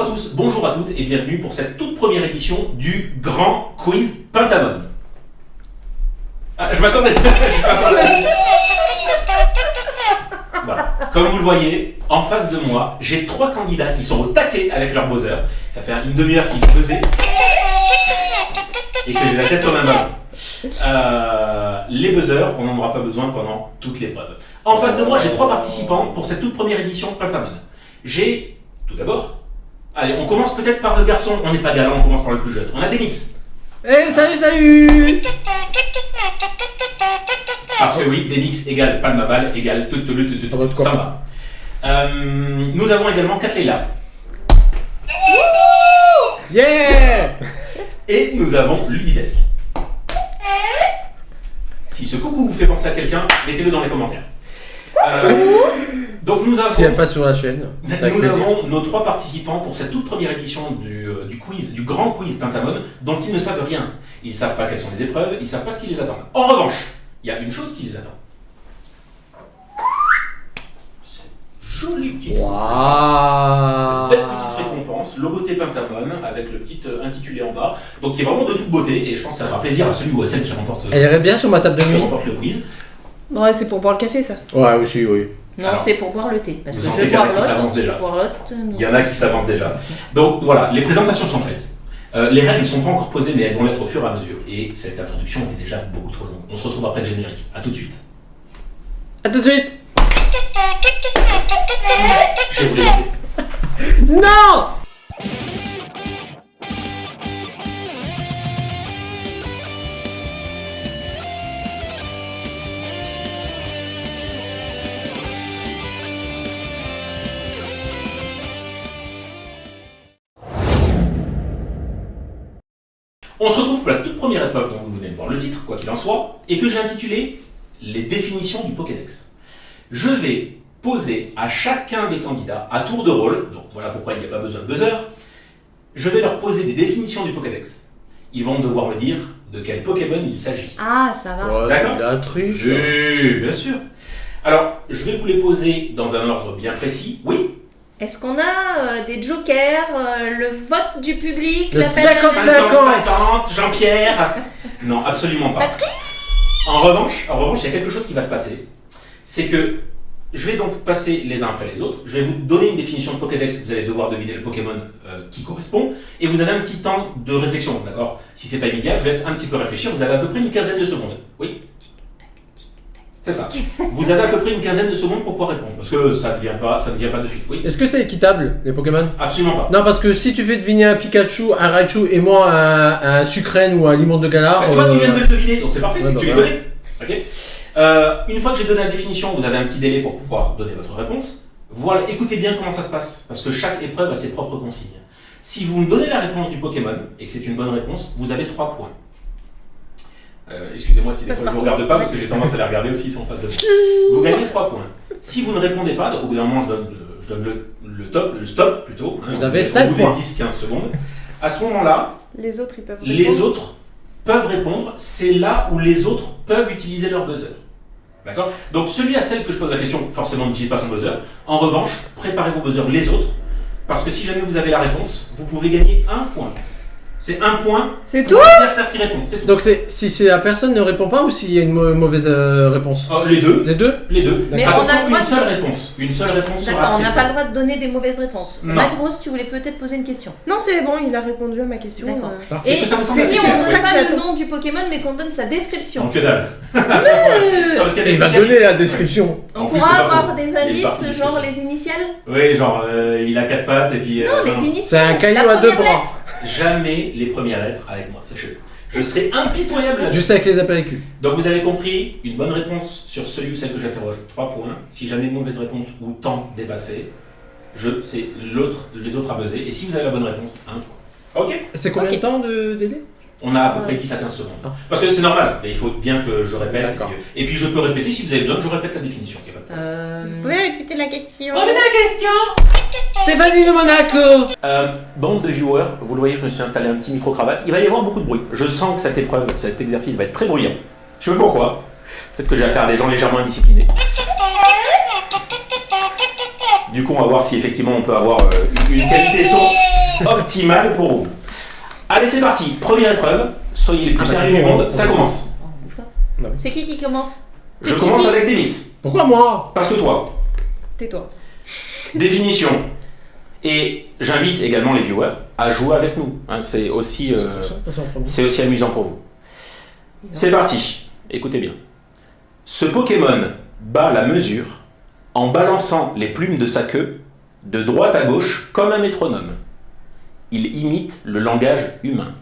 à tous, bonjour à toutes et bienvenue pour cette toute première édition du Grand Quiz Pentamon. Ah, je m'attendais. Voilà. Comme vous le voyez, en face de moi, j'ai 3 candidats qui sont au taquet avec leur buzzer. Ça fait une demi-heure qu'ils sont buzzés et que j'ai la tête comme un ballon. Les buzzers, on n'en aura pas besoin pendant toute l'épreuve. En face de moi, j'ai 3 participants pour cette toute première édition Pentamon. J'ai, tout d'abord, allez, on commence peut-être par le garçon, on n'est pas galant, on commence par le plus jeune. On a Demix. Hey, salut. Parce que oui, Demix égale Palmaval égale tout, ça va. Nous avons également Katleila. Yeah. Et nous avons Ludidesk. Si ce coucou vous fait penser à quelqu'un, mettez-le dans les commentaires. Donc nous avons, si elle passe sur la chaîne, nous avons nos 3 participants pour cette toute première édition du quiz, du grand quiz Pentamon, dont ils ne savent rien. Ils ne savent pas quelles sont les épreuves, ils ne savent pas ce qui les attend. En revanche, il y a une chose qui les attend. Cette jolie petite cette belle petite récompense, logoté Pentamon, avec le petit intitulé en bas, donc qui est vraiment de toute beauté, et je pense que ça fera plaisir à celui ou à celle qui remporte, elle irait bien sur ma table de nuit. remporte le quiz. Ouais, c'est pour boire le café, ça. Ouais, aussi, oui. Non, Alors, c'est pour boire le thé. Parce vous que sentez je qu'il y en a bois qui l'autre, s'avancent déjà. je bois l'autre. Il y en a qui s'avancent déjà. Donc voilà, les présentations sont faites. Les règles ne sont pas encore posées, mais elles vont l'être au fur et à mesure. Et cette introduction était déjà beaucoup trop longue. On se retrouve après le générique. A tout de suite. A tout de suite. Je vais vous les enlever. Non. On se retrouve pour la toute première épreuve dont vous venez de voir le titre, quoi qu'il en soit, et que j'ai intitulé les définitions du Pokédex. Je vais poser à chacun des candidats, à tour de rôle, donc voilà pourquoi il n'y a pas besoin de buzzer, je vais leur poser des définitions du Pokédex. Ils vont devoir me dire de quel Pokémon il s'agit. Ah, ça va. Ouais, D'accord. la triche. Oui, bien sûr. Alors, je vais vous les poser dans un ordre bien précis. Oui. Est-ce qu'on a des jokers, le vote du public, Le la 50-50. Jean-Pierre. Non, absolument pas. Patrick. En revanche, il y a quelque chose qui va se passer. C'est que je vais donc passer les uns après les autres. Je vais vous donner une définition de Pokédex. Vous allez devoir deviner le Pokémon qui correspond. Et vous avez un petit temps de réflexion, d'accord? Si c'est pas immédiat, je vous laisse un petit peu réfléchir. Vous avez à peu près une quinzaine de secondes. Oui. C'est ça. Vous avez à peu près une quinzaine de secondes pour pouvoir répondre. Parce que ça ne vient pas de suite. Oui. Est-ce que c'est équitable, les Pokémon? Absolument pas. Non, parce que si tu fais deviner un Pikachu, un Raichu et moi un Sucrène ou un Limon de Galar. Bah, toi, tu viens de le deviner, donc c'est parfait, ouais, si bah, tu les voilà. connais. Ok. Une fois que j'ai donné la définition, vous avez un petit délai pour pouvoir donner votre réponse. Voilà, écoutez bien comment ça se passe, parce que chaque épreuve a ses propres consignes. Si vous me donnez la réponse du Pokémon, et que c'est une bonne réponse, vous avez 3 points. Excusez-moi si des fois je ne vous regarde pas, parce que j'ai tendance à les regarder aussi, ils sont en face de moi. Vous gagnez 3 points. Si vous ne répondez pas, donc au bout d'un moment je donne le stop plutôt. Vous avez 5 points. 10-15 secondes. À ce moment-là, Les autres, ils peuvent les répondre. autres peuvent répondre, c'est là où les autres peuvent utiliser leur buzzer. D'accord? Donc celui à celle que je pose la question, forcément n'utilise pas son buzzer. En revanche, préparez vos buzzers les autres, parce que si jamais vous avez la réponse, vous pouvez gagner 1 point. C'est 1 point C'est pour tout? l'adversaire qui répond. C'est tout. Donc si la personne ne répond pas ou s'il y a une mauvaise réponse? Les deux. Les deux? Les deux. Mais Attention, on a le droit une seule de- réponse. Une seule réponse sera D'accord, on n'a acceptée. pas le droit de donner des mauvaises réponses. Non. Magros, tu voulais peut-être poser une question. Non, c'est bon, il a répondu à ma question. D'accord. Parfait. Et Est-ce que ça vous semble si assez on simple? ne C'est donne ça que pas le j'attends. nom du Pokémon, mais qu'on donne sa description, Donc que dalle. Non, parce qu'il y a des Il va spécialistes. donner la description. En on plus, pourra c'est pas avoir faux. des Il est indices, parti, genre c'est les initiales? Oui, genre, il a 4 pattes et puis. Non, les non. initiales. C'est un caillou La à 2 première bras. lettre. Jamais les premières lettres avec moi, sachez-le. Je serai impitoyable là-dessus. Juste avec les apéritifs. Donc vous avez compris, une bonne réponse sur celui ou celle que j'interroge, 3 points. Si jamais une mauvaise réponse ou temps dépassé, c'est les autres à buzzer. Et si vous avez la bonne réponse, 1 point. Ok? C'est combien Ok. de temps de délai? On a à peu près 10 à 15 secondes. Ah. Parce que c'est normal, mais il faut bien que je répète. D'accord. Et puis je peux répéter, si vous avez besoin, je répète la définition. Il y a pas de problème. Vous pouvez répéter la question? Stéphanie de Monaco. Bande de viewers, vous le voyez, je me suis installé un petit micro-cravate. Il va y avoir beaucoup de bruit. Je sens que cette épreuve, cet exercice va être très bruyant. Je sais pas pourquoi. Peut-être que j'ai affaire à des gens légèrement indisciplinés. Du coup, on va voir si effectivement on peut avoir une qualité son optimale pour vous. Allez, c'est parti. Première épreuve. Soyez les plus sérieux du monde. Ça commence. Bouge pas. Non. C'est qui commence? Je commence avec Denix. Pourquoi moi? Parce que toi. Tais-toi. Définition. Et j'invite également les viewers à jouer avec nous. Hein, c'est aussi amusant pour vous. C'est parti. Écoutez bien. Ce Pokémon bat la mesure en balançant les plumes de sa queue de droite à gauche comme un métronome. Il imite le langage humain.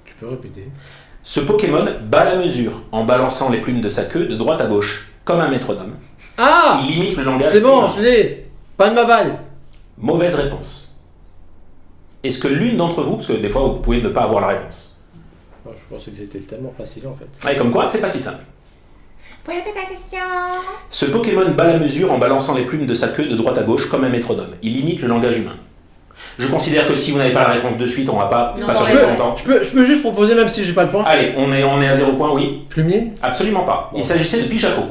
Tu peux répéter. Ce Pokémon bat la mesure en balançant les plumes de sa queue de droite à gauche comme un métronome. Ah! Il imite le langage C'est bon, humain. je l'ai. Pas de Maval. Mauvaise réponse. Est-ce que l'une d'entre vous, parce que des fois vous pouvez ne pas avoir la réponse. Je pensais que c'était tellement facile en fait. Ouais, comme quoi, c'est pas si simple. Vous pouvez répéter la question? Ce Pokémon bat la mesure en balançant les plumes de sa queue de droite à gauche comme un métronome. Il imite le langage humain. Je considère que si vous n'avez pas la réponse de suite, on va pas Non, passer non, sur mais- longtemps. Je peux juste proposer même si j'ai pas le point. Allez, on est à 0 point, oui. Plumier. Absolument pas. Bon. Il s'agissait de Pichaco.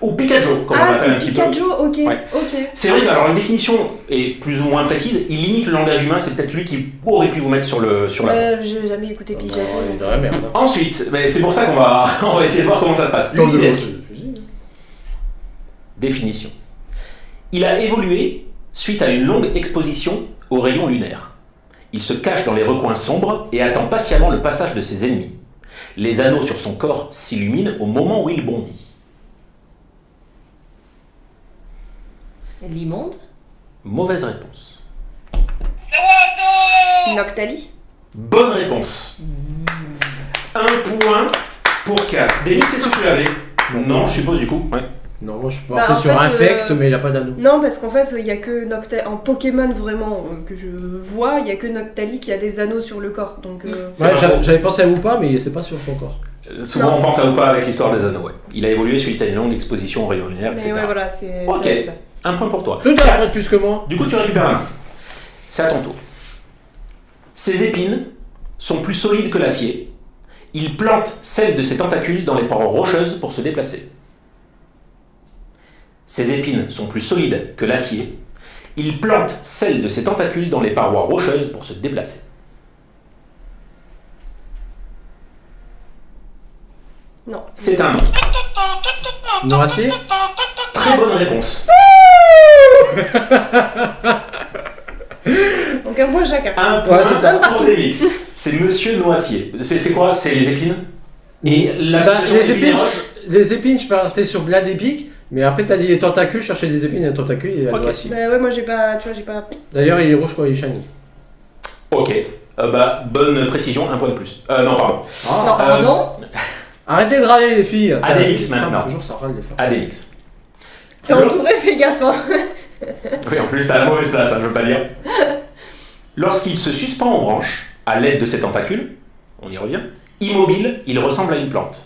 Ou Pikachu, comme on Ah, l'appelle un c'est petit peu. Pikachu, ok. Ouais. Ok. C'est vrai que alors, la définition est plus ou moins précise. Il limite le langage humain, c'est peut-être lui qui aurait pu vous mettre sur la J'ai jamais écouté Pikachu. Il est dans la merde. Ensuite, mais c'est pour ça qu'on va, on va essayer de voir comment ça se passe. Dans le Ludinesque. fusil. Définition. Il a évolué suite à une longue exposition aux rayons lunaires. Il se cache dans les recoins sombres et attend patiemment le passage de ses ennemis. Les anneaux sur son corps s'illuminent au moment où il bondit. L'immonde? Mauvaise réponse. Noctali. Bonne réponse. Un point pour 4. Denis, c'est ce que tu l'avais? Non, je suppose du coup. Ouais. Non, moi je suis Bah, parti en sur fait, Infect, mais il a pas d'anneau. Non, parce qu'en fait, il y a que Noctali. En Pokémon vraiment que je vois, il y a que Noctali qui a des anneaux sur le corps. Donc. C'est Ouais, pas faux. j'avais pensé à ou pas, mais c'est pas sur son corps. Souvent Non. on pense à ou pas avec l'histoire des anneaux. Ouais. Il a évolué suite à une longue exposition aux rayons lunaires, Mais etc. ouais, voilà, c'est Ok. c'est ça. Un point pour toi. Je Quatre. garde plus que moi. Du coup, tu récupères un. C'est à ton tour. Ses épines sont plus solides que l'acier. Il plante celles de ses tentacules dans les parois rocheuses pour se déplacer. Ses épines sont plus solides que l'acier. Il plante celles de ses tentacules dans les parois rocheuses pour se déplacer. Non. C'est un non. Noircier. Très bonne réponse. Donc un point chacun. Un point c'est ça. pour Délix. C'est Monsieur Noacier. C'est quoi? C'est les épines? Et l'association les des épines et épines, roches. les épines, je partais sur Blade Épique, mais après t'as dit les tentacules, je cherchais des épines et les tentacules, il y a Ok. Noircier. Bah ouais, moi j'ai pas. Tu vois, j'ai pas. D'ailleurs, il est rouge quand il est shiny. Ok. Bonne précision, un point de plus. Non, pardon. Non, Euh, non. Arrêtez de râler les filles. Adélix, Les femmes, maintenant. Toujours ça râle les femmes. Adélix. T'es entouré, fais gaffe. Hein. Oui, en plus, t'as la mauvaise place, je veux pas dire. Lorsqu'il se suspend aux branches, à l'aide de ses tentacules, on y revient, immobile, il ressemble à une plante.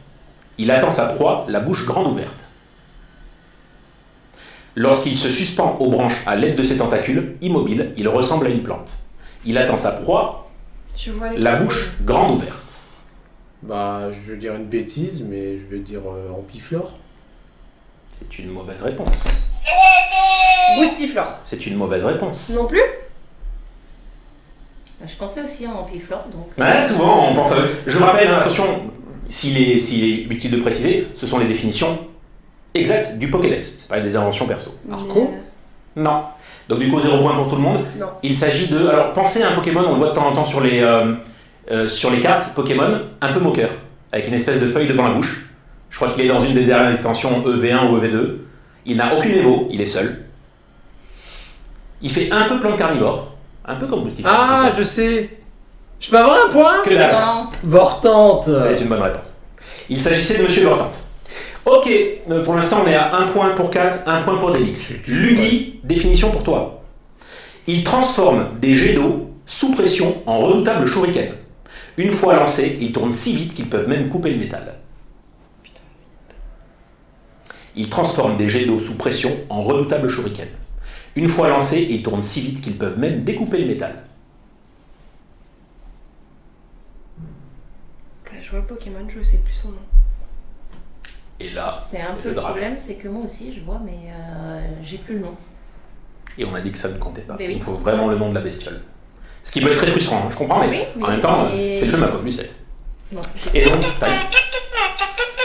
Il attend sa proie, la bouche grande ouverte. Lorsqu'il se suspend aux branches à l'aide de ses tentacules, immobile, il ressemble à une plante. Il attend sa proie, Je vois les la traces. bouche grande ouverte. Bah, je veux dire une bêtise, mais je vais dire Ampiflore. C'est une mauvaise réponse. Boostiflore. C'est une mauvaise réponse. Non plus. Je pensais aussi en Ampiflore, donc. Ouais, souvent on pense à eux. Je vous rappelle, hein, attention, s'il est utile de préciser, ce sont les définitions exactes du Pokédex. C'est pas des inventions perso. Arco. Non. Donc du coup, 0 point pour tout le monde. Non. Il s'agit de... Alors, pensez à un Pokémon, on le voit de temps en temps sur les cartes Pokémon, un peu moqueur, avec une espèce de feuille devant la bouche. Je crois qu'il est dans une des dernières extensions EV1 ou EV2. Il n'a aucune évo, il est seul. Il fait un peu plante carnivore, un peu comme Boostiflore. Ah, je sais. Je peux avoir un point? Que dalle. Non. Vortante. C'est une bonne réponse. Il s'agissait de Monsieur Vortante. Ok, pour l'instant on est à 1 point pour 4, 1 point pour Delix. Ludi, définition pour toi. Il transforme des jets d'eau sous pression en redoutables shurikens. Une fois lancés, ils tournent si vite qu'ils peuvent même couper le métal. Il transforme des jets d'eau sous pression en redoutables shurikens. Une fois lancés, ils tournent si vite qu'ils peuvent même découper le métal. Je vois le Pokémon, je sais plus son nom. Et là, C'est un peu le le drame. problème, c'est que moi aussi je vois, mais j'ai plus le nom. Et on a dit que ça ne comptait pas. Mais oui. Il faut vraiment le nom de la bestiole. Ce qui peut être très frustrant, hein, je comprends, mais Oui, en même temps, c'est le jeu de ma pauvre Lucette. Bon, Et donc, taille,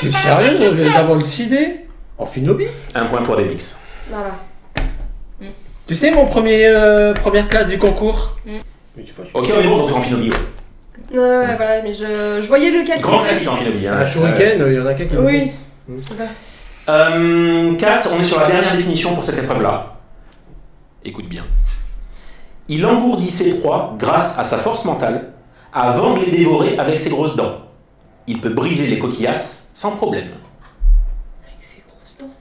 T'es sérieux d'avoir le CD en Finobi? un point pour Delix. Voilà. Tu sais, mon première classe du concours. Mais tu vois, je suis- Ok, on est bon, donc en Finobi. Ouais, voilà, mais je voyais lequel. Grand classique en Finobi. Hein. Un shuriken, il y en a quelqu'un qui l'a Oui. fait. C'est ça. 4, on est sur la dernière définition pour cette épreuve-là. Écoute bien. Il engourdit ses proies grâce à sa force mentale avant de les dévorer avec ses grosses dents. Il peut briser les coquillasses sans problème. Avec ses grosses dents.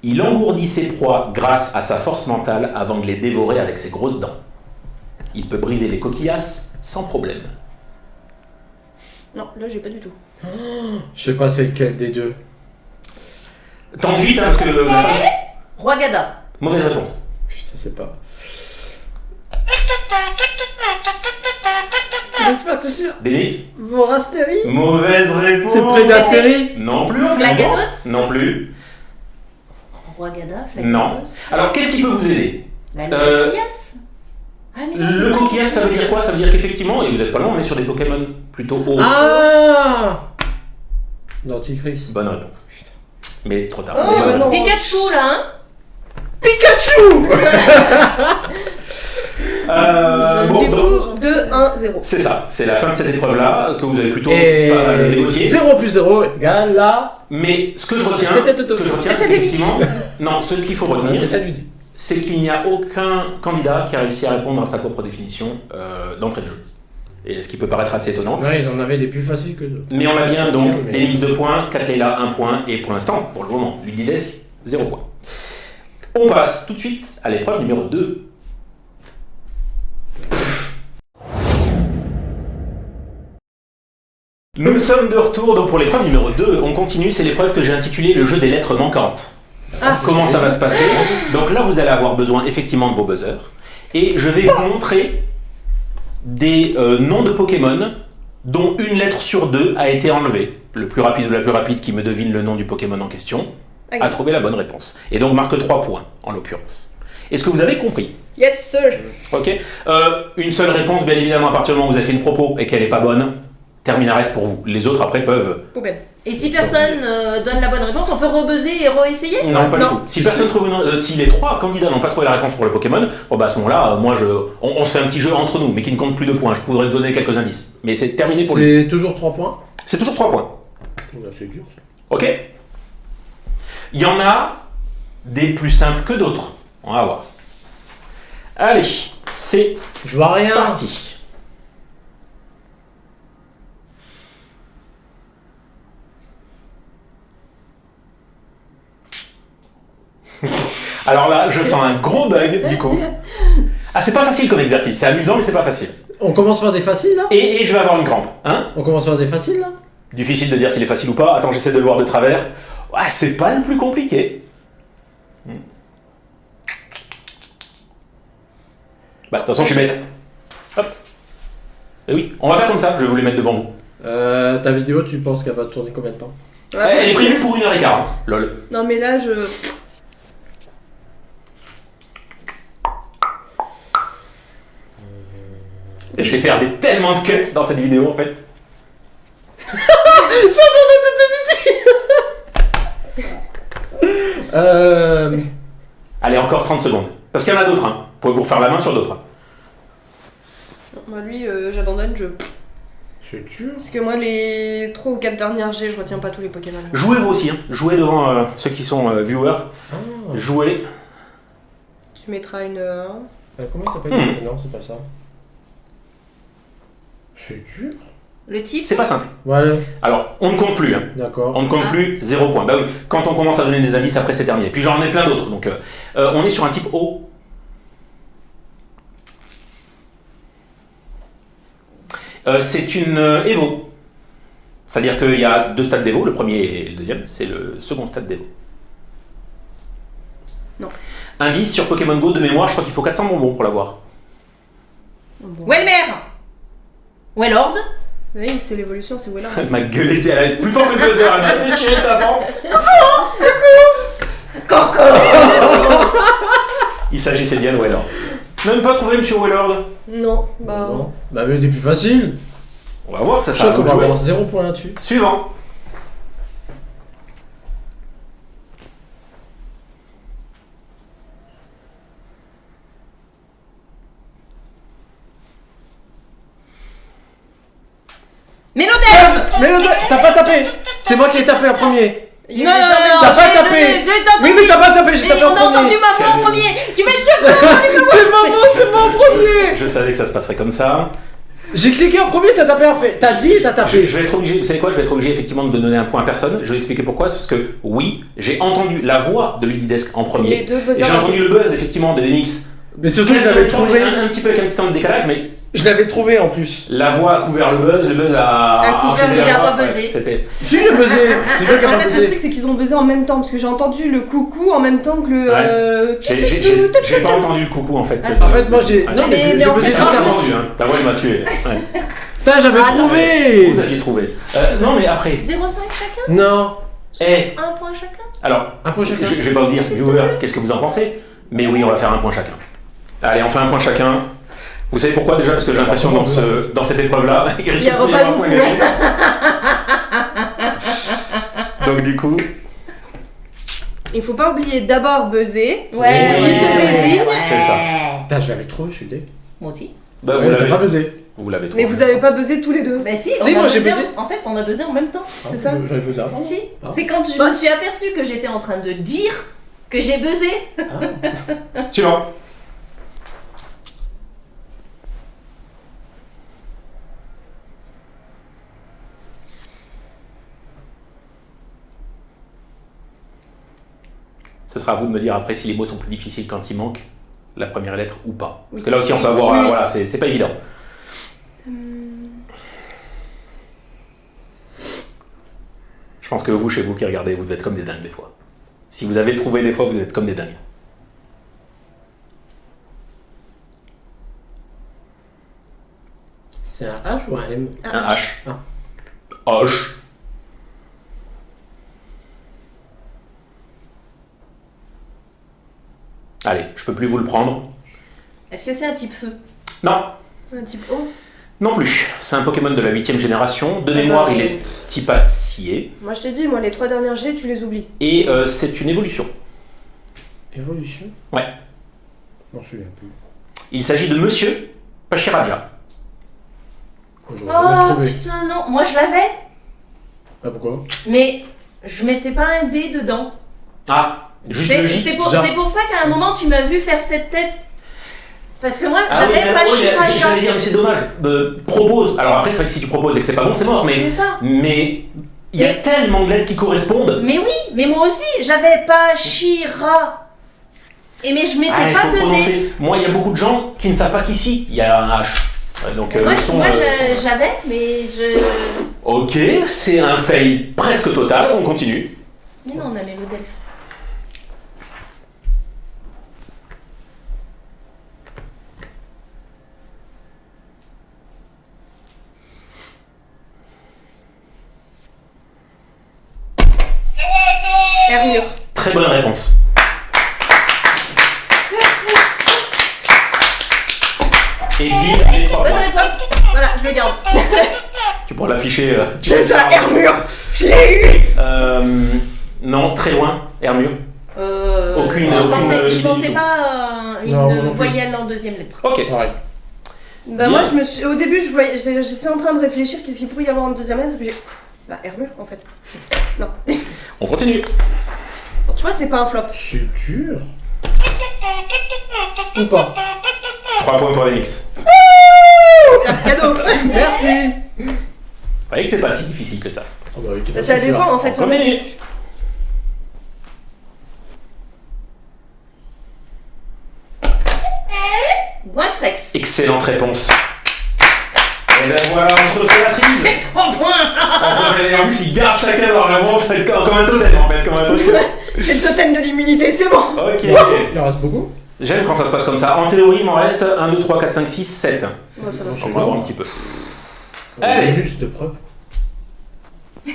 Il engourdit ses proies grâce à sa force mentale avant de les dévorer avec ses grosses dents. Il peut briser les coquillasses sans problème. Non, là j'ai pas du tout. Je sais pas c'est lequel des deux. Tente vite, hein, parce que... Roi Gada. Mauvaise réponse. Putain, c'est pas. J'espère que t'es sûr. Denis. Vorastéry. Mauvaise réponse. C'est près d'Astéry. Non plus. Flaganos. Non plus. Roi Gada, Non. Flaganos. Alors, qu'est-ce qui peut vous aider? La Euh, coquillasse. Ah, mais non, Le c'est coquillage, ça veut dire quoi? Ça veut dire qu'effectivement, et vous êtes pas loin, on est sur des Pokémon plutôt hauts. Ah Dentifrice. Bonne réponse. Mais trop tard. Oh, Mais bonne non. réponse. Pikachu là, hein. Pikachu. Bon, Du donc, coup, 2-1-0. c'est ça, c'est la fin de cette épreuve-là, que vous avez plutôt Et pas mal négocié. 0 plus 0 égale là. Mais ce que je retiens, c'est effectivement, non, ce qu'il faut retenir, c'est qu'il n'y a aucun candidat qui a réussi à répondre à sa propre définition d'entrée de jeu. Et ce qui peut paraître assez étonnant. Ouais, ils en avaient des plus faciles que d'autres. Mais on a bien donc Mais- des mises de points, Katleila 1 point, et pour l'instant, pour le moment, Ludides 0 point. On passe tout de suite à l'épreuve numéro 2. Nous sommes de retour donc pour l'épreuve numéro 2. On continue, c'est l'épreuve que j'ai intitulée le jeu des lettres manquantes. Comment ça va se passer? Donc là, vous allez avoir besoin effectivement de vos buzzers. Et je vais vous montrer des noms de Pokémon dont une lettre sur deux a été enlevée. Le plus rapide ou la plus rapide qui me devine le nom du Pokémon en question a trouvé la bonne réponse. Et donc marque 3 points en l'occurrence. Est-ce que vous avez compris? Yes, sir. Ok. Une seule réponse, bien évidemment, à partir du moment où vous avez fait une propos et qu'elle n'est pas bonne, terminares pour vous. Les autres après peuvent... Poubelle. Et si personne donne la bonne réponse, on peut rebuzzer et réessayer? Non, pas Non. du tout. Si personne trouve si les 3 candidats n'ont pas trouvé la réponse pour le Pokémon, bon bah à ce moment-là, on se fait un petit jeu entre nous, mais qui ne compte plus de points. Je pourrais te donner quelques indices. Mais c'est terminé pour lui. C'est toujours 3 points. C'est toujours 3 points. C'est dur. Ok? Il y en a des plus simples que d'autres. On va voir. Allez, c'est Je vois rien. parti. Alors là, je sens un gros bug du coup. Ah, c'est pas facile comme exercice. C'est amusant, mais c'est pas facile. On commence par des faciles là. Et je vais avoir une crampe. Hein? On commence par des faciles là. Difficile de dire s'il est facile ou pas. Attends, j'essaie de le voir de travers. Ouais, c'est pas le plus compliqué. Bah, de toute façon, je suis bête. Hop. Et oui, on va faire comme ça. Je vais vous les mettre devant vous. Ta vidéo, tu penses qu'elle va tourner combien de temps? Elle est prévue pour 1h15. Hein. Lol. Non, mais là, je. Et je vais faire tellement de cuts dans cette vidéo en fait. Allez, encore 30 secondes. Parce qu'il y en a d'autres. Hein. Vous pouvez vous refaire la main sur d'autres. Moi, lui, j'abandonne, je. C'est dur. Parce que moi, les 3 ou 4 dernières G, je retiens pas tous les Pokémon. Jouez vous aussi. Hein. Jouez devant ceux qui sont viewers. Jouez. Tu mettras une. Comment il s'appelle? Non, c'est pas ça. C'est dur. Le type? C'est pas simple. Voilà. Alors, on ne compte plus. Hein. D'accord. On ne compte plus, 0 point. Bah oui, quand on commence à donner des indices, après c'est terminé. Puis j'en ai plein d'autres. Donc, on est sur un type O. C'est une Evo. C'est-à-dire qu'il y a 2 stades d'Evo. Le premier et le deuxième, c'est le second stade d'Evo. Non. Indice sur Pokémon Go de mémoire, je crois qu'il faut 400 bonbons pour l'avoir. Bon. Welmer. Wellord. Oui, c'est l'évolution, c'est Wellard. Elle m'a gueulé, elle est plus fort que le buzzer, elle m'a déchiré ta dent. Coco. Il s'agissait bien de Waylord. Même pas trouvé Monsieur Waylord. Non, bah. Non. Bah, mais des plus faciles. On va voir, ça Je sera sais à vous qu'on de va jouer. avoir 0 point là-dessus. Suivant. Mélodève. Mais t'as pas tapé. C'est moi qui ai tapé en premier. Non, non, non, T'as pas j'ai tapé. donné, j'ai entendu. Oui, mais t'as pas tapé, j'ai Mais tapé on en a entendu premier. ma voix en premier. Tu m'es sûr. C'est moi en premier. Je savais que ça se passerait comme ça. J'ai cliqué en premier, t'as tapé après. T'as dit et t'as tapé. Je vais être obligé, vous savez quoi, je vais être obligé effectivement de donner un point à personne. Je vais expliquer pourquoi. C'est parce que oui, j'ai entendu la voix de Ludidesk en Les premier. deux Et buzzers. j'ai entendu le buzz effectivement de Denix. Mais surtout, je l'avais trouvé. Un petit peu avec un petit temps de décalage, mais Je l'avais trouvé en plus. la voix a couvert le buzz a. A couvert, enchaîné il la a voix. pas buzzé. Ouais, c'était. Si, j'ai buzzé. C'est toi qui as En pas fait, le buzzé. truc, c'est qu'ils ont buzzé en même temps, parce que j'ai entendu le coucou en même temps que le. J'ai pas entendu le coucou en fait. Ah, si. En fait, moi j'ai. Ouais. Non, mais Mais j'ai en buzzé fait, tout Ah, à j'ai l'heure. entendu, hein. Ta voix elle m'a tué. Ouais. Putain, j'avais Ah, trouvé. Vous aviez trouvé. Non mais après. 0,5 chacun. Non. Eh, 1 point chacun. alors, Un point chacun. je vais pas vous dire, viewer, qu'est-ce que vous en pensez, mais oui, on va faire un point chacun. Allez, on fait un point chacun. Vous savez pourquoi déjà? Parce que j'ai l'impression dans cette épreuve-là, il risque Il y aura de y pas avoir un de point gagné. Donc du coup, Il faut pas oublier d'abord buzzer. Ouais. Oui, ouais, te désigne. ouais. c'est ça. Putain, je l'avais trouvé, je suis deg. Moi aussi. bah, Ouais, t'as pas buzzé. vous l'avez trouvé. Mais vous avez pas buzzé tous les deux. Bah si, Si, on a moi, j'ai buzzé buzzé. En fait, on a buzzé en même temps. C'est ça. J'avais buzzé avant. Si, Ah. c'est quand je Bah, me suis aperçue que j'étais en train de dire que j'ai buzzé. Ah. Suivant. Ce sera à vous de me dire après si les mots sont plus difficiles quand il manque la première lettre ou pas. Parce que là aussi on peut avoir, Oui. voilà, c'est pas évident. Je pense que vous, chez vous qui regardez, vous devez être comme des dingues des fois. Si vous avez trouvé des fois, vous êtes comme des dingues. C'est un H ou un M? Un H. Ah. Hoche. Allez, je peux plus vous le prendre. Est-ce que c'est un type feu? Non, Un type O. non plus. C'est un Pokémon de la 8ème génération. De mémoire, il est type acier. Moi je t'ai dit, moi les 3 dernières G, tu les oublies. Et c'est une évolution. Évolution? Ouais. Non, je me souviens plus. Il s'agit de Monsieur Pachiraja. Oh, j'aurais jamais Oh trouvé. putain, non. Moi je l'avais, Ah, pourquoi? mais je mettais pas un dé dedans. Ah, juste le J. C'est pour ça qu'à un moment tu m'as vu faire cette tête. Parce que moi Ah oui, j'avais mais pas oui, mais j'allais Chiraja. dire, mais c'est dommage. Propose. Alors après, c'est vrai que si tu proposes et que c'est pas bon, c'est mort. C'est ça. Mais il y a Mais- tellement de lettres qui correspondent. Mais oui, mais moi aussi j'avais pas Chira. Et mais je mettais Ah, il pas faut de dé. prononcer. Moi, il y a beaucoup de gens qui ne savent pas qu'ici, il y a un H. Donc, Moi, le son, moi, son- j'avais, mais je. Ok, c'est un fail presque total. On continue. Mais non, on a Mélodelphe. Hermure. Très bonne réponse. Et bim, les 3 Bonne points. réponse. Voilà, je le garde. Tu pourras l'afficher. C'est ça, Hermure. Je l'ai eu. Non, très loin. Hermure. Aucune- je aucune pensais, idée du pensais tout. pas une Non, moi non plus. voyelle en deuxième lettre. Ok. Pareil. Bah moi je me suis... Au début j'étais en train de réfléchir qu'est-ce qu'il pourrait y avoir en deuxième lettre, puis j'ai... Bah Hermure en fait. Non. On continue. Bon, tu vois c'est pas un flop. C'est dur. Ou pas? 3 points pour les mix. C'est un cadeau. Merci. Vous voyez que c'est pas si difficile que ça. Oh, bah, oui, t'es Ça facile, dépend en On fait. sur continue. Goinfrex. Excellente réponse. Et ben voilà, on se refait la cerise. 3 points. On se refait, en plus, ils gardent chacun leur réponse comme un totem en fait, comme un totem. C'est le totem de l'immunité, c'est bon. Ok. Il en reste beaucoup? J'aime quand ça se passe comme ça. En théorie, il m'en reste 1, 2, 3, 4, 5, 6, 7. Bon, ça va. Non, je On sais va voir un pas. petit peu. Allez. Juste de preuve. Je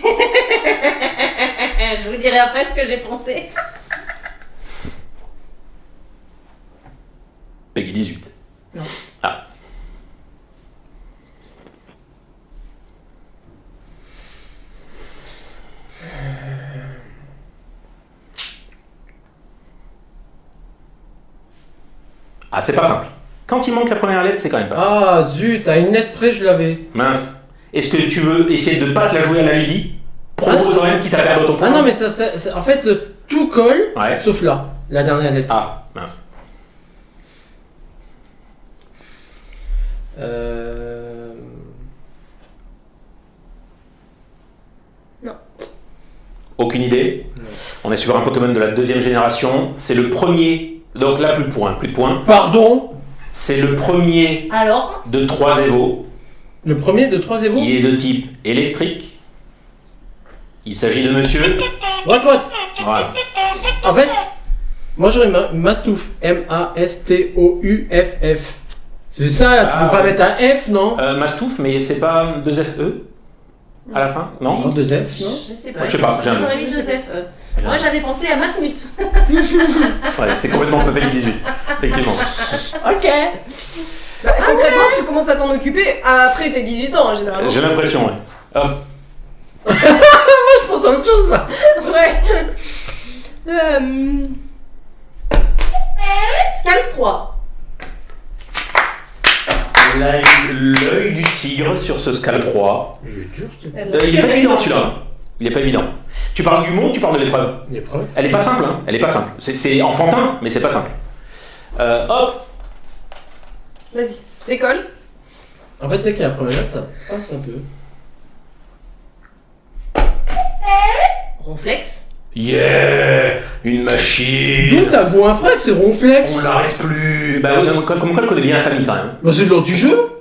vous dirai après ce que j'ai pensé. 18. Non. Ah. Ah, c'est pas simple. Quand il manque la première lettre, c'est quand même pas simple. Ah zut, à une lettre près, je l'avais. Mince. Est-ce que tu veux essayer de ne pas te la jouer à la Ludi? Propose rien quitte à perdre ton point. Ah non, mais en fait, tout colle, Ouais. sauf là, la dernière lettre. Ah, mince. Aucune idée? Non. On est sur un Pokémon de la deuxième génération. C'est le premier. Donc là, plus de points. Plus de points. Pardon? C'est le premier Alors, de 3 Evo. Le premier de 3 Evo? Il est de type électrique. Il s'agit de monsieur. What? Voilà. En fait, moi j'aurais Mastouf. M-A-S-T-O-U-F-F. C'est ça, tu peux pas mettre un F, non? Mastouf, mais c'est pas 2 FE à la fin? Non? Non, 2 F, non? je sais pas. Je sais pas, j'ai un J'aurais doute. mis 2 F. Moi, j'avais pensé à Matmut. Ouais, c'est complètement Papelli 18. Effectivement. Ok. Bah, concrètement, tu commences à t'en occuper après tes 18 ans, généralement. J'ai l'impression, ouais. Hop. Je pense à autre chose là. Ouais. Scalproie. L'œil du tigre sur ce scalproie. Je vais dur, Il est pas évident celui-là. Il est pas évident. Tu parles du mot ou tu parles de l'épreuve? L'épreuve. Elle est pas simple, hein. Elle est pas simple. C'est enfantin, mais c'est pas simple. Hop. Vas-y, décolle. En fait, dès qu'il y a la première lettre, ça passe un peu. Ronflex. Yeah, une machine. D'où t'as beau un frère, c'est Ronflex. On l'arrête plus. Bah oui, comme quoi elle connaît bien la famille quand même. Bah c'est de l'anti-jeu.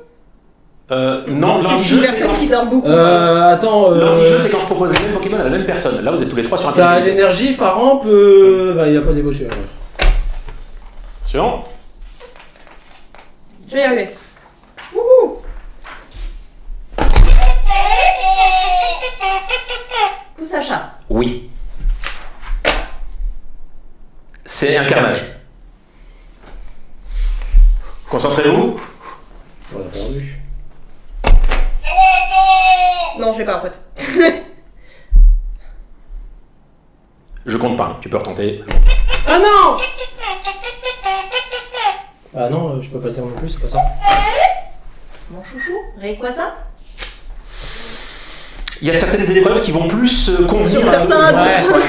Non, C'est l'anti-jeu une c'est personne quand... qui dort beaucoup. Attends. L'anti-jeu c'est quand je propose les mêmes Pokémon à la même personne. Là vous êtes tous les trois sur un T'as téléphone. l'énergie, Faramp, bah il a pas débauché. Attention. Je vais y arriver. Wouhou. Pousse à chat. Oui. C'est un carnage. Concentrez-vous. On a perdu. Non, je l'ai pas en fait. Je compte pas, tu peux retenter. Ah non. Ah non, je peux pas dire non plus, c'est pas ça. Mon chouchou. Rayquaza. Il y a certaines épreuves qui vont plus convenir Sur à d'autres. certains, Ouais,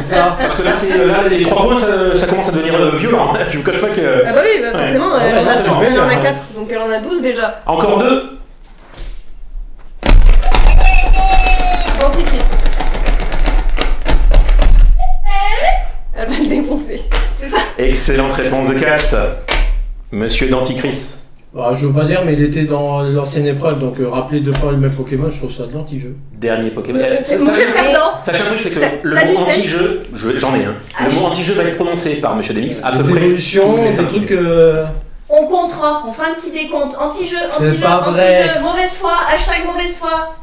c'est ça. Parce que là, les 3 points, ça commence à devenir violent. Je vous cache pas que... Ah bah oui, bah forcément, Ouais, elle, en là, c'est a, normal, elle en a hein. 4, donc elle en a 12 déjà. Encore 2. Antichrist. Elle va le défoncer. C'est ça. Excellente réponse de 4. Monsieur Danticris. Bah, je veux pas dire, mais il était dans l'ancienne épreuve, donc rappeler 2 fois le même Pokémon, je trouve ça de l'anti-jeu. Dernier Pokémon. C'est mauvais perdant. Sachez un truc, c'est que le t'as mot du sel. anti-jeu, j'en ai un. Le mot anti-jeu va être prononcé par Monsieur Demix à peu Des près. évolutions, tous les des 5 trucs. minutes. On comptera. On fera un petit décompte. Anti-jeu, C'est anti-jeu, pas vrai. anti-jeu. Mauvaise foi. Hashtag mauvaise foi.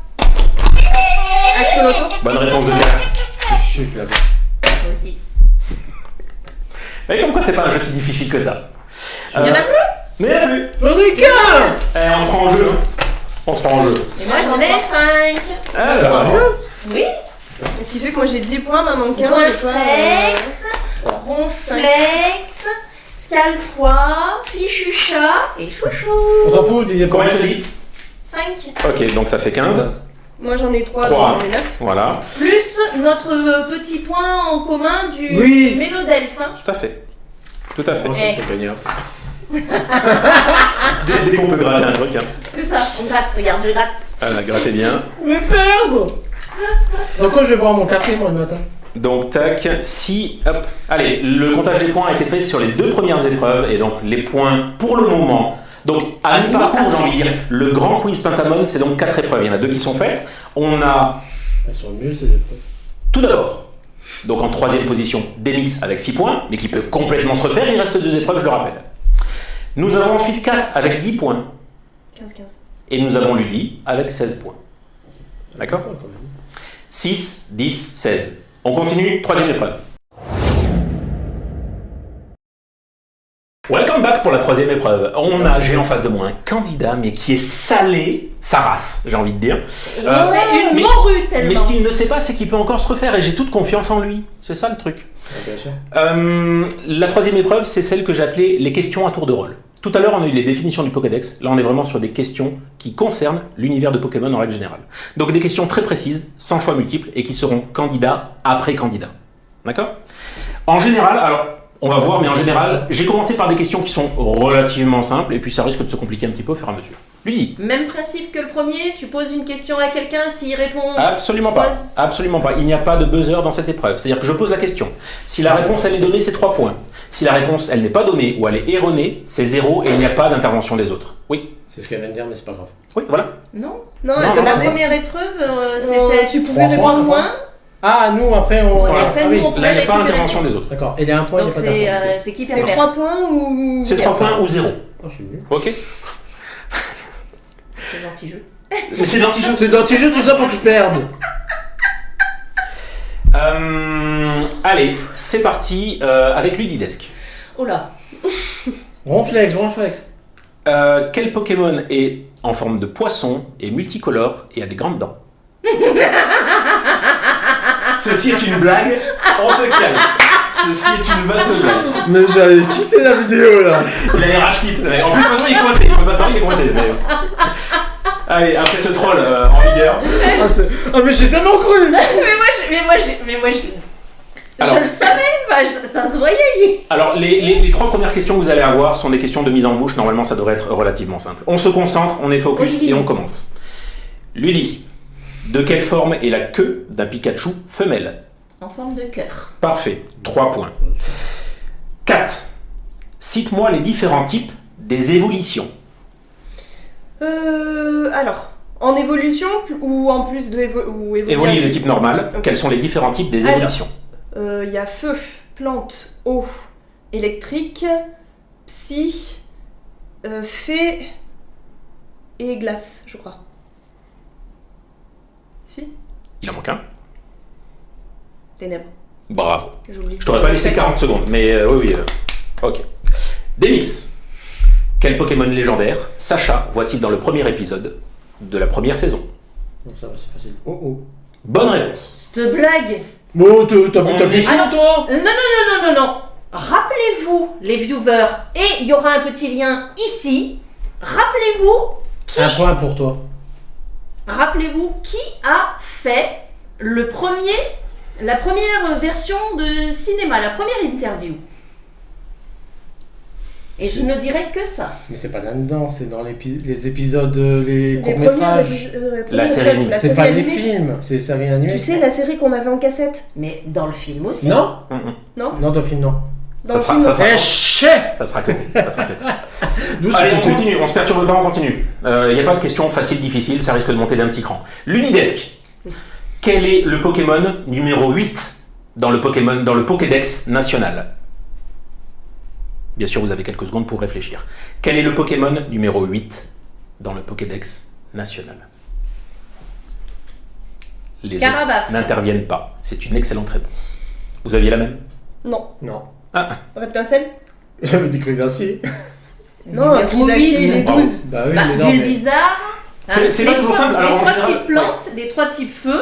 Axolotl. Bonne réponse de 4. Je sais que là. Moi aussi. Et comme quoi, c'est pas un jeu si difficile que ça. Il y en a plus. Mais il n'y en a plus. J'en ai qu'un. On se prend en jeu. Hein. On se prend en jeu. Et moi, j'en ai 5. Alors, Oui. Et ce qui fait que moi j'ai 10 points, maman 15, c'est pas. Ronflex. Ronflex. Scalproie. Fichu chat. Et chouchou. On s'en fout, dis pas. combien je dis 5. Ok, donc ça fait 15. Moi j'en ai 3, Trois. donc j'en ai 9. Voilà, Plus notre petit point en commun du, Oui. du Mélodelphe. Hein. tout à fait. Tout à fait. Oh, Eh. ça peut gagner. Dès qu'on peut gratter un truc. Hein. C'est ça. On gratte. Regarde, je gratte. Voilà, grattez bien. Mais perdre. Donc quoi, je vais boire mon café moi le matin. Donc tac, si, hop. Allez, le comptage des points a été fait sur les 2 premières épreuves et donc les points pour le moment. Donc à mi-parcours, j'ai envie de dire, le grand quiz Pentamon, c'est donc 4 épreuves. Il y en a 2 qui sont faites. On a Elles sont nulles ces épreuves. tout d'abord, donc en 3e position, Demix avec 6 points, mais qui peut complètement se refaire. Il reste 2 épreuves, je le rappelle. Nous avons ensuite 4 avec 10 points 15. et nous avons Ludi avec 16 points. D'accord Quand même. 6, 10, 16. On continue, 3e épreuve. Welcome back pour la troisième épreuve. J'ai en face de moi un candidat, mais qui est salé, sa race, j'ai envie de dire. C'est une morue tellement. Mais ce qu'il ne sait pas, c'est qu'il peut encore se refaire, et j'ai toute confiance en lui. C'est ça le truc. Bien sûr. La troisième épreuve, c'est celle que j'appelais les questions à tour de rôle. Tout à l'heure, on a eu les définitions du Pokédex. Là, on est vraiment sur des questions qui concernent l'univers de Pokémon en règle générale. Donc des questions très précises, sans choix multiples, et qui seront candidat après candidat. D'accord ? En général, alors... on va voir, mais en général, j'ai commencé par des questions qui sont relativement simples, et puis ça risque de se compliquer un petit peu au fur et à mesure. Lydie. Même principe que le premier, tu poses une question à quelqu'un, s'il répond... Absolument pas, absolument pas. Il n'y a pas de buzzer dans cette épreuve. C'est-à-dire que je pose la question. Si la réponse, elle est donnée, c'est 3 points. Si la réponse, elle n'est pas donnée, ou elle est erronée, c'est 0, et il n'y a pas d'intervention des autres. Oui. C'est ce qu'elle vient de dire, mais c'est pas grave. Oui, voilà. Non, Non, Non, la non, première épreuve, c'était... tu pouvais 3 répondre points. Ah, nous, après, on... Ouais, ah, après, oui. nous, on Là, il n'y a pas récupérer. l'intervention des autres. D'accord. Et il y a un point, Donc il n'y a pas d'intervention. c'est qui C'est perd. 3 points ou... C'est 3 points ou 0. Oh, je suis nul. Ok. C'est l'anti-jeu. Mais c'est de l'anti-jeu. C'est dans tes jeux tout ça pour que je perde. Allez, c'est parti avec Ludidesque. Oh là. Ronflex. Quel Pokémon est en forme de poisson et multicolore et a des grandes dents? Ceci est une blague, on se calme. Ceci est une vaste blague. Mais j'avais quitté la vidéo là. Il a les rage quitte. En plus, de toute façon, il est coincé. Il peut pas se parler, il est coincé. Mais... Allez, après ce troll en vigueur. Mais j'ai tellement cru. Alors- Je le savais, ça se voyait. Alors, les 3 premières questions que vous allez avoir sont des questions de mise en bouche. Normalement, ça devrait être relativement simple. On se concentre, on est focus Olivier. et on commence. Lully, de quelle forme est la queue d'un Pikachu femelle? En forme de cœur. Parfait, 3 points. 4. Cite-moi les différents types des évolutions. Alors, en évolution ou en plus de évoluer Évoluer de type normal, Ok. quels sont les différents types des Alors. évolutions? Il y a feu, plante, eau, électrique, psy, fée et glace, je crois. Si? Il en manque un. Ténèbres, Bravo. j'oublie. Je t'aurais pas laissé 40 secondes, mais oui. Ok. Demix. Quel Pokémon légendaire Sacha voit-il dans le premier épisode de la première saison? Donc ça va, c'est facile. Oh. Bonne réponse. Cette blague. Bon, t'as On vu est- ça toi? Non. Rappelez-vous, les viewers, et il y aura un petit lien ici. Rappelez-vous Un point pour toi. qui a fait la première version de cinéma, la première interview. Et je ne dirai que ça. Mais c'est pas là-dedans, c'est dans les épisodes, les Les courts-métrages. La série animée. C'est pas les animée. films, c'est les séries animées. Tu sais, la série qu'on avait en cassette? Mais dans le film aussi. Non Non? Non, dans le film, non. Dans Ça le sera- film, ça non. sera- Eh, chais Ça sera coté. D'où Allez, c'est on tout. continue, on se perturbe pas, on continue. Il n'y a pas de questions faciles, difficiles, ça risque de monter d'un petit cran. L'Unidesque. Quel est le Pokémon numéro 8 dans le Pokédex national? Bien sûr, vous avez quelques secondes pour réfléchir. Quel est le Pokémon numéro 8 dans le Pokédex national? Les Carabaf. autres n'interviennent pas. C'est une excellente réponse. Vous aviez la même? Non. Non. Ah, Reptincelle? J'avais dit Chrysacier. Non, Numéro Chrysacier, 8. il est Bravo. 12. Bah oui, Bah, mais non, mais... bizarre. C'est pas toujours simple. Alors, les en 3 général, types plantes, les 3 types feu,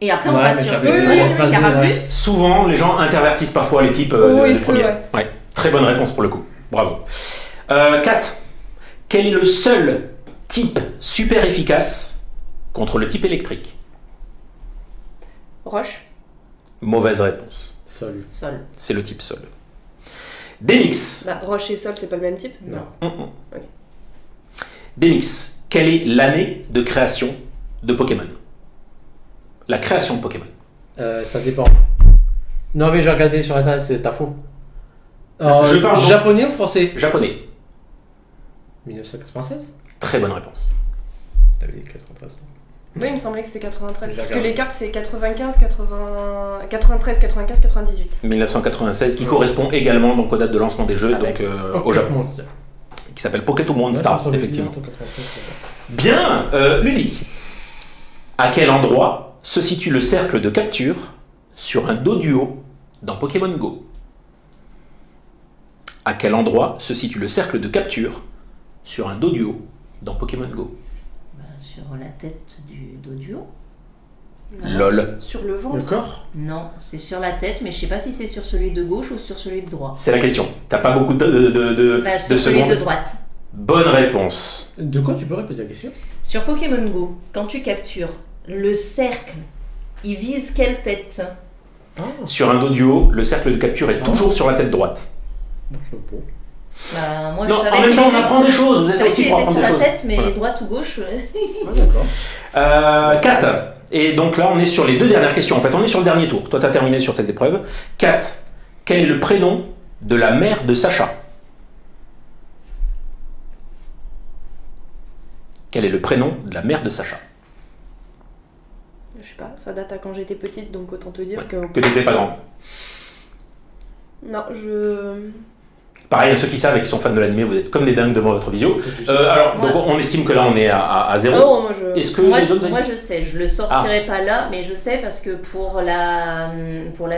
et après on Ouais, passe mais sur j'avais pas Carabus. souvent, les gens intervertissent parfois les types Oui, de feu, première. ouais. Ouais. Très bonne réponse pour le coup. Bravo. 4. Quel est le seul type super efficace contre le type électrique? Roche? Mauvaise réponse. Sol. Sol. C'est le type sol. Demix. Bah, roche et sol, c'est pas le même type? Non. Ok. Demix. Quelle est l'année de création de Pokémon? La création de Pokémon. Ça dépend. Non, mais j'ai regardé sur internet, c'est ta faux. Je parle donc- Japonais ou français? Japonais. 1996? Très bonne réponse. T'avais dit 93. Oui, il me semblait que c'était 93. J'ai Parce que regardé. les cartes, c'est 95, 93, 95, 98. 1996, qui correspond également donc aux dates de lancement des jeux Avec donc, au Japon, qui s'appelle Pokémon Star, effectivement. Bien, Lully. À quel endroit se situe le cercle de capture sur un Doduo dans Pokémon Go? À quel endroit se situe le cercle de capture sur un Doduo dans Pokémon Go? Sur la tête du Doduo. LOL. Sur le Le ventre. corps? Non, c'est sur la tête, mais je sais pas si c'est sur celui de gauche ou sur celui de droite. C'est la question. T'as pas beaucoup Sur de celui secondes. de droite. Bonne réponse. De quoi tu peux répéter la question? Sur Pokémon Go, quand tu captures, le cercle, il vise quelle tête? Ah, Sur un Doduo, le cercle de capture est toujours sur la tête droite. non, je sais pas. Bah, moi, Non, je savais en même qu'il temps, on était apprend des choses. Vous je êtes savais aussi qu'il pour était apprendre sur des la choses. tête, mais Voilà. droite ou gauche. Ah, d'accord. 4. Et donc là, on est sur les 2 dernières questions. En fait, on est sur le dernier tour. Toi, tu as terminé sur cette épreuve. 4. Quel est le prénom de la mère de Sacha? Quel est le prénom de la mère de Sacha? Je sais pas, ça date à quand j'étais petite, donc autant te dire que. Que tu n'étais pas grande. Non, je. Pareil, à ceux qui savent et qui sont fans de l'anime, vous êtes comme des dingues devant votre visio. Alors, donc on estime que là, on est à 0. Oh, moi je. Est-ce que Moi, les autres moi, je sais, je le sortirai pas là, mais je sais parce que pour la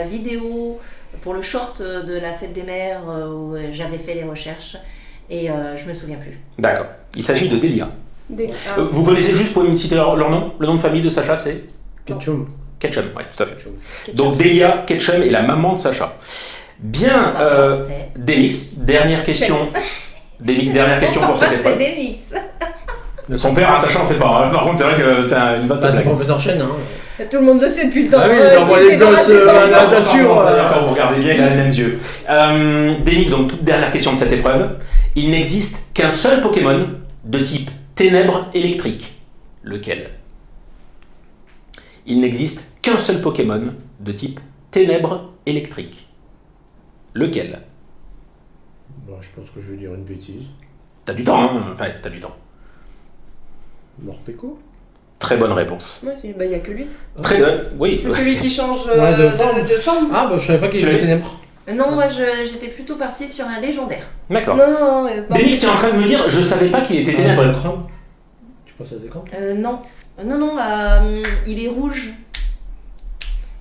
vidéo, pour le short de la fête des mères, où j'avais fait les recherches et je me souviens plus. D'accord. Il s'agit de Delia. Ah. Vous connaissez juste, pour me citer leur nom? Le nom de famille de Sacha, c'est Ketchum. Ketchum, oui, tout à fait. Donc Delia Ketchum est la maman de Sacha. Bien, Pardon, c'est- Demix, dernière question. Demix, dernière question pour cette C'est épreuve. des mix. Son père, Sacha, on sait pas. Par contre, c'est vrai que c'est une vaste Bah, c'est blague. professeur Chen, hein. Tout le monde le sait depuis le temps. Ah oui, ouais, il envoie c'est les gosses débarrassé sans à la enfants. natation. C'est-à-dire quand vous regardez bien, il a les mêmes yeux. Demix, donc toute dernière question de cette épreuve. Il n'existe qu'un seul Pokémon de type ténèbres électrique. Lequel? Il n'existe qu'un seul Pokémon de type ténèbres électrique. Lequel? Bon, je pense que je vais dire une bêtise. T'as du temps, hein? Enfin, t'as du temps. Morpeko? Très bonne réponse. Ouais, bah il y a que lui. Très bonne, oui. C'est celui qui change Ouais, de forme. de forme. Ah, bah, je savais pas qu'il Tu était l'avais- ténèbres. Non, moi j'étais plutôt partie sur un légendaire. D'accord. Non, Demix, tu es en train de me dire, je savais pas qu'il était ténèbres. Zekrom. Tu penses à Zekrom? Non, il est rouge.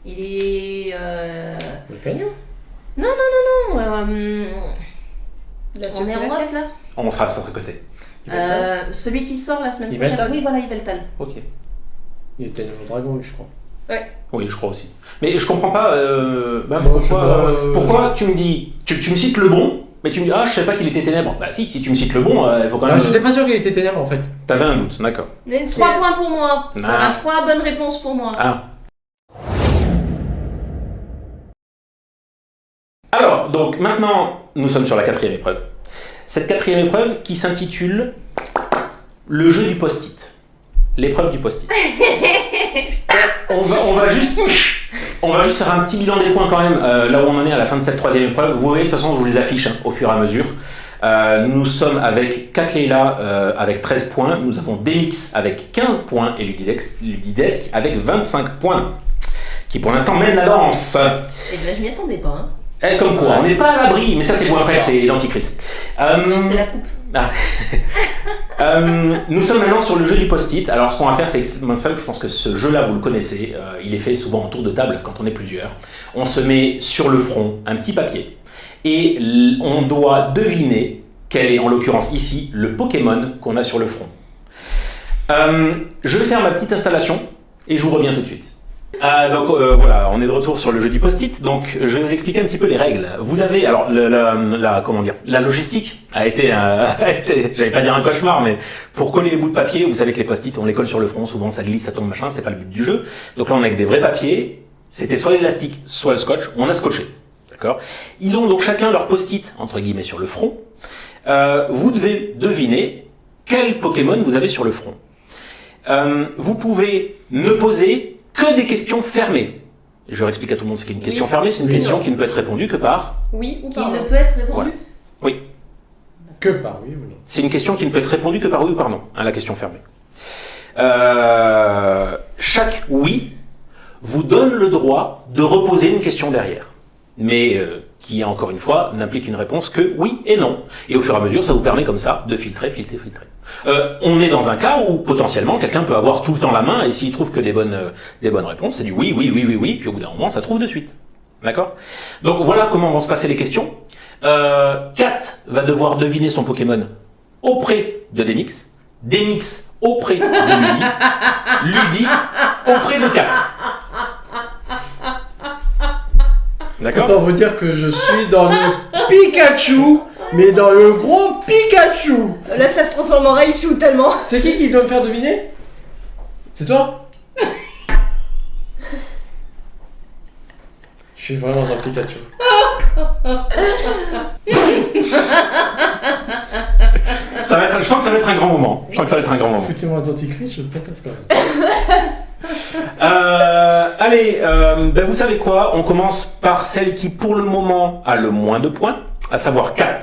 Il est. Le canyon? Non, La on est en off là. On sera sur ce côté. Celui qui sort la semaine Yveltal. prochaine. Oui, voilà, Yveltal. Ok. Il était ténèbres dragon, je crois. Oui, je crois aussi. Mais je comprends pas. Bon, je sais pas, pourquoi tu me dis. Tu me cites le bon, mais tu me dis, ah, je savais pas qu'il était ténèbres. Bah si tu me cites le bon, il faut quand même. J'étais pas sûr qu'il était ténèbres en fait. T'avais un doute, d'accord. 3 points pour moi. Ça Ah. a 3 bonnes réponses pour moi. Ah. Alors, donc maintenant, nous sommes sur la 4e épreuve. Cette 4e épreuve qui s'intitule le jeu du post-it. L'épreuve du post-it. on va juste faire un petit bilan des points quand même, là où on en est à la fin de cette 3e épreuve. Vous voyez, de toute façon, je vous les affiche au fur et à mesure. Nous sommes avec Katleila avec 13 points, nous avons Demix avec 15 points et Ludidesque avec 25 points, qui pour l'instant mène la danse. Et ben, je m'y attendais pas. Hein. Eh, comme quoi, on n'est pas à l'abri, mais ça c'est moi frère, c'est l'antichrist. Non, c'est la coupe. Nous sommes maintenant sur le jeu du post-it. Alors ce qu'on va faire c'est extrêmement simple, je pense que ce jeu là vous le connaissez, il est fait souvent en tour de table quand on est plusieurs. On se met sur le front un petit papier et on doit deviner quel est en l'occurrence ici le Pokémon qu'on a sur le front. Je vais faire ma petite installation et je vous reviens tout de suite. Donc voilà, on est de retour sur le jeu du post-it. Donc je vais vous expliquer un petit peu les règles. Vous avez alors la logistique a été, j'allais pas dire un cauchemar, mais pour coller les bouts de papier, vous savez que les post-it on les colle sur le front, souvent ça glisse, ça tombe machin, c'est pas le but du jeu. Donc là on a avec des vrais papiers, c'était soit l'élastique, soit le scotch, on a scotché, d'accord. Ils ont donc chacun leur post-it entre guillemets sur le front. Vous devez deviner quel Pokémon vous avez sur le front. Vous pouvez ne poser que des questions fermées. Je réexplique à tout le monde ce qu'est une question fermée, c'est une question qui ne peut être répondue que par... Oui ou Qui pas. ne peut être répondu. Voilà. Oui, Que par oui ou non. c'est une question qui ne peut être répondue que par oui ou par non, hein, la question fermée. Chaque oui vous donne le droit de reposer une question derrière, mais qui, encore une fois, n'implique une réponse que oui et non. Et au fur et à mesure, ça vous permet comme ça de filtrer. On est dans un cas où potentiellement quelqu'un peut avoir tout le temps la main et s'il trouve que des bonnes réponses, c'est du oui, puis au bout d'un moment, ça trouve de suite. D'accord ? Donc voilà comment vont se passer les questions. Kat va devoir deviner son Pokémon auprès de Demix. Demix auprès de Ludi. Ludi auprès de Kat. D'accord ? Autant vous dire que je suis dans le Pikachu, mais dans le gros Pikachu. Là, ça se transforme en Raichu tellement. C'est qui doit me faire deviner? C'est toi? Je suis vraiment dans le Pikachu. Je sens que ça va être un grand moment. Foutez-moi un dentifrice, je pétasse quand même. Allez, vous savez quoi? On commence par celle qui, pour le moment, a le moins de points, à savoir Kat.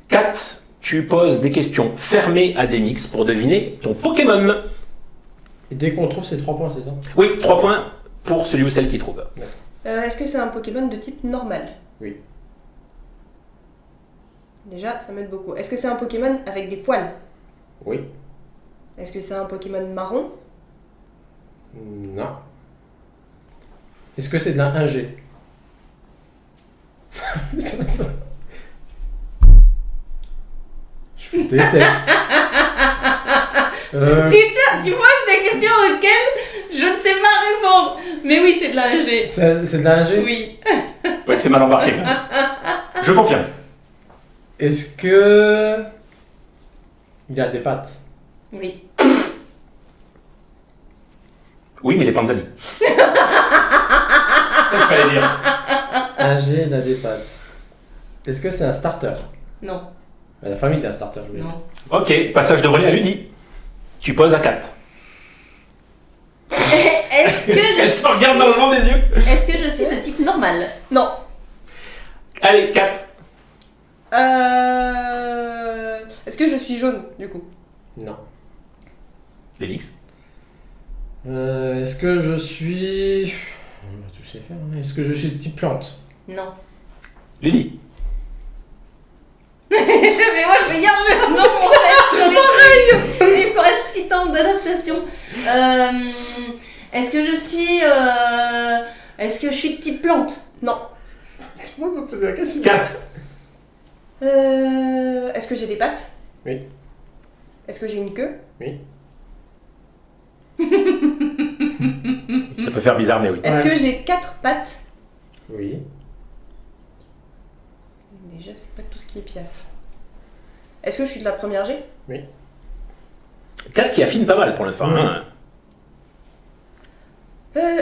Kat, tu poses des questions fermées à Demix pour deviner ton Pokémon. Et dès qu'on trouve ces 3 points, c'est ça? Oui, 3 points pour celui ou celle qui trouve. Est-ce que c'est un Pokémon de type normal? Oui. Déjà, ça m'aide beaucoup. Est-ce que c'est un Pokémon avec des poils? Oui. Est-ce que c'est un Pokémon marron? Non. Est-ce que c'est de la 1G? Je vous déteste. Tu poses des questions auxquelles je ne sais pas répondre. Mais oui, c'est de la G. C'est de la 1G? Oui. Ouais, c'est mal embarqué. Quand même. Je confirme. Est-ce que... il a des pattes? Oui. Oui, mais les Panzani. C'est ça qu'il fallait dire. 1G, il a des pattes. Est-ce que c'est un starter? Non. La famille d'un starter, je veux dire. Non. Ok, passage de relais à Ludi. Tu poses à 4. Est-ce que je Elle se regarde dans le blanc des yeux. Est-ce que je suis de type normal? Non. Allez, 4. Est-ce que je suis jaune, du coup? Non. Félix. Est-ce que je suis... on va tous les faire, hein. Est-ce que je suis de type plante? Non. Ludi. Mais moi je regarde le nom en fait sur les trucs. Il faut un petit temps d'adaptation. Est-ce que je suis de type plante? Non. Moi, me poser la question. 4. Est-ce que j'ai des pattes? Oui. Est-ce que j'ai une queue? Oui. Ça peut faire bizarre, mais oui. Est-ce Ouais. que j'ai 4 pattes? Oui. Déjà, c'est pas tout ce qui est piaf. Est-ce que je suis de la première G? 4 qui affine pas mal pour l'instant. Ouais. Hein.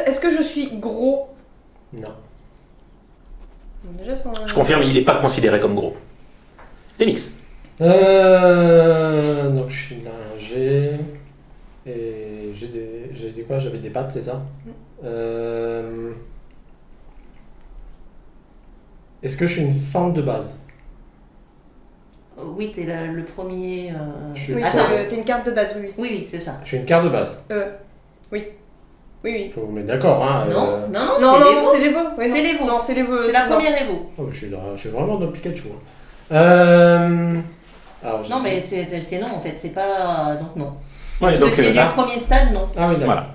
Est-ce que je suis gros? Non. Bon, déjà, ça... Je confirme, il n'est pas considéré comme gros. Demix. Donc je suis là, j'ai... Et j'ai des quoi? J'avais des pattes, c'est ça? Est-ce que je suis une fente de base? Oui, t'es le premier. Je suis Oui, Attends. t'es une carte de base, oui. Oui, c'est ça. Je suis une carte de base. Oui. Oui, oui. Il faut vous mettre d'accord, hein. Non, Non, c'est non, l'Evo. c'est l'Evo. Ouais, C'est l'Evo. Non, c'est l'Evo. C'est la non. première Evo. Oh, je suis vraiment dans le Pikachu. Hein. Alors, Non, mais c'est non en fait, c'est pas. Donc non. Ouais, Est-ce donc, que tu es là- du premier stade? Non. Ah oui, d'accord. Voilà.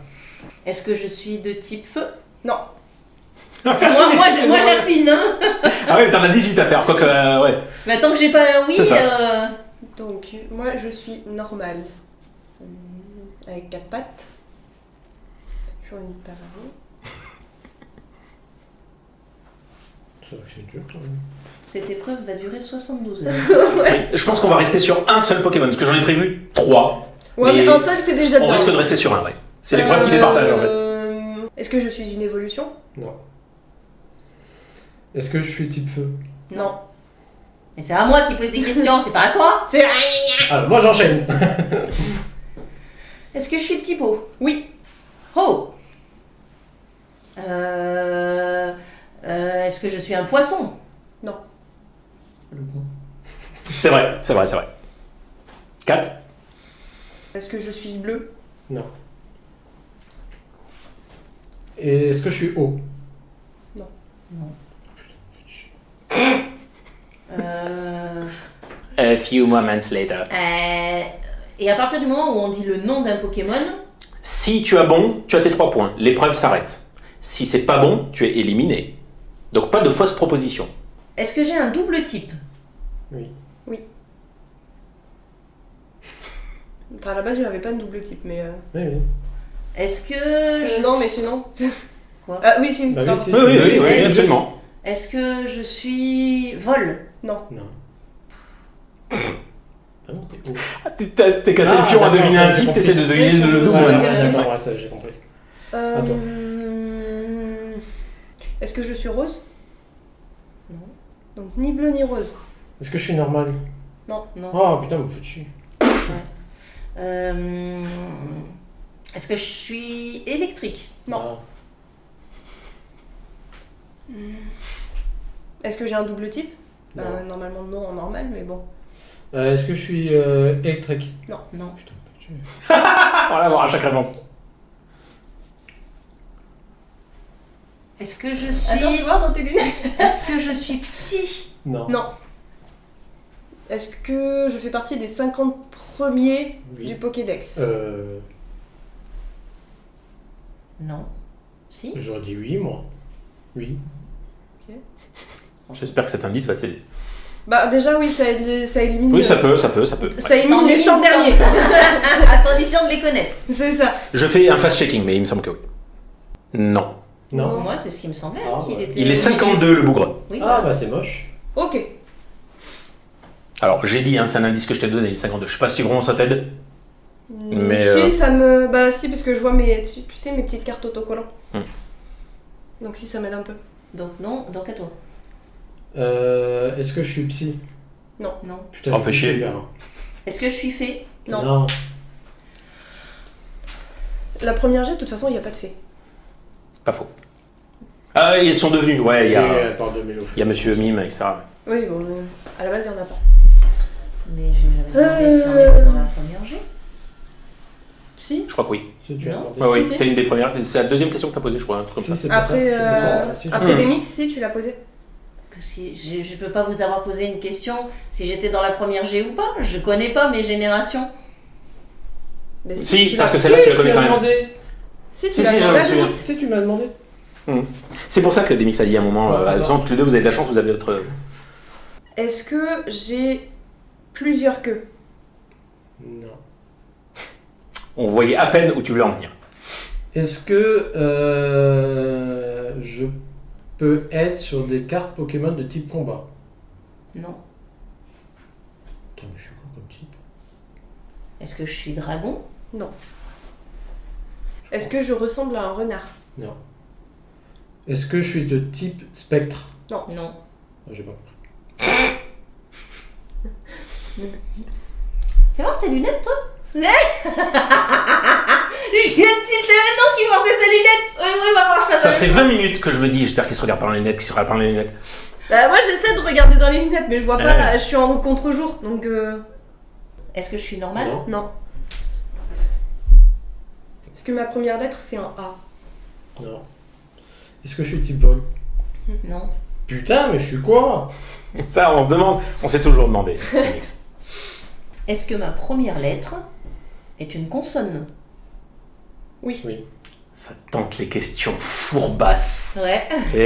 Est-ce que je suis de type feu? Non. moi j'affine, hein. Ah ouais, t'en as 18 à faire, quoique, ouais. Mais tant que j'ai pas un oui. C'est ça. Donc, moi, je suis normale. Avec 4 pattes. J'en ai pas avant. C'est dur quand même. Cette épreuve va durer 72 heures. Je pense qu'on va rester sur un seul Pokémon, parce que j'en ai prévu 3. Ouais, mais un seul, c'est déjà On bien. risque de rester sur un, ouais. C'est l'épreuve qui départage, en fait. Est-ce que je suis une évolution? Non. Est-ce que je suis type feu? Non. Et c'est à moi qui pose des questions, c'est pas à toi. C'est... Ah, moi j'enchaîne. Est-ce que je suis de type eau? Oui. Oh. Est-ce que je suis un poisson? Non. C'est vrai. 4. Est-ce que je suis bleu? Non. Et est-ce que je suis haut? Non. A few moments later. Et à partir du moment où on dit le nom d'un Pokémon, Si tu as bon, tu as tes 3 points. L'épreuve s'arrête. Si c'est pas bon, tu es éliminé. Donc pas de fausse proposition. Est-ce que j'ai un double type? Oui. Enfin, à la base, il avait pas de double type, mais. Oui, oui. Est-ce que Non, mais sinon. Quoi? Oui, si. Bah oui, pardon. si, Oui, Est-ce- absolument. Est-ce que je suis vol? Non. Non. Ah non, t'es ouf. T'es cassé le fion à d'accord, deviner ça, un j'ai type, compris. t'essaies de deviner Oui, le c'est double. ça, maintenant. deuxième type. D'accord, ouais, ça, j'ai compris. Euh, toi. Est-ce que je suis rose? Non. Donc ni bleu ni rose. Est-ce que je suis normal? Non. Oh putain, vous faites chier. Est-ce que je suis électrique? Non. Est-ce que j'ai un double type? Non. Normalement non en normal, mais bon. Est-ce que je suis électrique? Non. Putain, vous faites chier. On va voir à chaque réponse. Est-ce que je suis... Attends, je vais voir dans tes lunettes. Est-ce que je suis psy? Non. Non. Est-ce que je fais partie des 50 premiers Oui. du Pokédex? Non. Si? J'aurais dit oui, moi. Oui. J'espère que cet indice va t'aider. Bah déjà oui, ça élimine. Oui, ça peut. Ça Ça élimine en les élimine 100 100. derniers. À condition de les connaître. C'est ça. Je fais un fast-checking, mais il me semble que oui. Non. Non. Moi, c'est ce qui me semblait, Ah, qu'il ouais. était... Il est 52, le bougre. Oui, Ah bah c'est moche. Ok. Alors, j'ai dit, c'est un indice que je t'ai donné, il est 52. Je sais pas si vraiment ça t'aide. Mais, Si, ça me. Bah si, parce que je vois tu sais, mes petites cartes autocollants. Donc si, ça m'aide un peu. Donc non, donc à toi. Est-ce que je suis psy? Non. Putain, Oh, je fais sais chier. faire. Est-ce que je suis fée? Non. La première jet, de toute façon, il n'y a pas de fée. C'est pas faux. Ah, ils sont devenus, ouais, il y Et a, elle parle de Mélo. il y a Monsieur Mime, etc. Oui, bon, à la base, il n'y en a pas. Mais j'ai jamais demandé si on était dans la première G. Si. Je crois que oui. Si tu as Non. demandé. Ouais, oui, Si, si. c'est une des premières. C'est la deuxième question que t'as posée, je crois, un truc comme Si, ça. c'est pour ça. Après, Si, après Hmm. des mix, si, tu l'as posé. Que si je peux pas vous avoir posé une question si j'étais dans la première G ou pas. Je connais pas mes générations. Mais Si, tu parce l'as- que celle-là, tu la tu connais l'as quand même. demandé. Si, tu Si, l'as si, demandé j'en à me Demix. Si tu m'as demandé. C'est pour ça que Demix a dit à un moment, Ouais, d'accord. tous les deux, vous avez de la chance, vous avez votre... Est-ce que j'ai plusieurs queues? Non. On voyait à peine où tu voulais en venir. Est-ce que je peux être sur des cartes Pokémon de type combat? Non. Putain, mais je suis quoi comme type? Est-ce que je suis dragon? Non. Est-ce que je ressemble à un renard? Non. Est-ce que je suis de type spectre? Non. Ah, j'ai pas compris. Fais voir tes lunettes, toi. Je viens de tilter maintenant qu'il portait ses lunettes. Ouais, il va falloir faire Ça fait 20 minutes que je me dis, j'espère qu'il se regarde par les lunettes, qu'il se regarde par les lunettes. Bah, moi, j'essaie de regarder dans les lunettes, mais je vois pas. Ouais. Je suis en contre-jour, donc. Est-ce que je suis normale? Non. Non. Est-ce que ma première lettre, c'est un A? Non. Est-ce que je suis type vol? Non. Putain, mais je suis quoi? Ça, on se demande, on s'est toujours demandé. Demix. Est-ce que ma première lettre est une consonne? Oui. Oui. Ça tente les questions fourbasses. Ouais. Ok.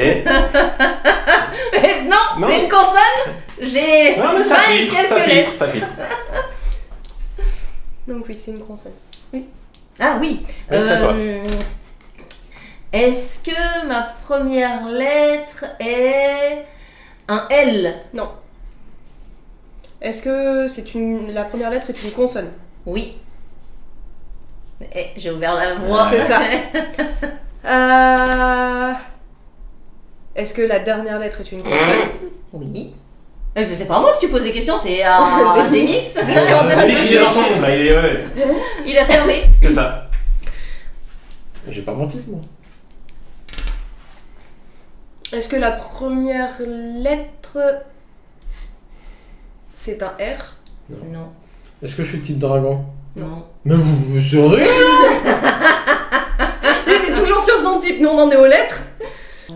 Non, Non. c'est une consonne. J'ai Non, mais ça 20 et filtre, quelques ça filtre, lettres. ça filtre. Donc, oui, c'est une consonne. Ah oui. Ouais, c'est à toi. Est-ce que ma première lettre est un L? Non. Est-ce que la première lettre est une consonne? Oui. J'ai ouvert la voie. C'est ça. Est-ce que la dernière lettre est une consonne? Oui. Mais c'est pas moi que tu poses des questions, c'est à Demix. Allez, il est dans son monde, là, il est... ouais, Il a fermé. c'est ça. J'ai pas menti, moi. Est-ce que la première lettre c'est un R? Non. Est-ce que je suis type dragon? Non. Mais vous me seriez? Il est toujours sur son type, nous on en est aux lettres.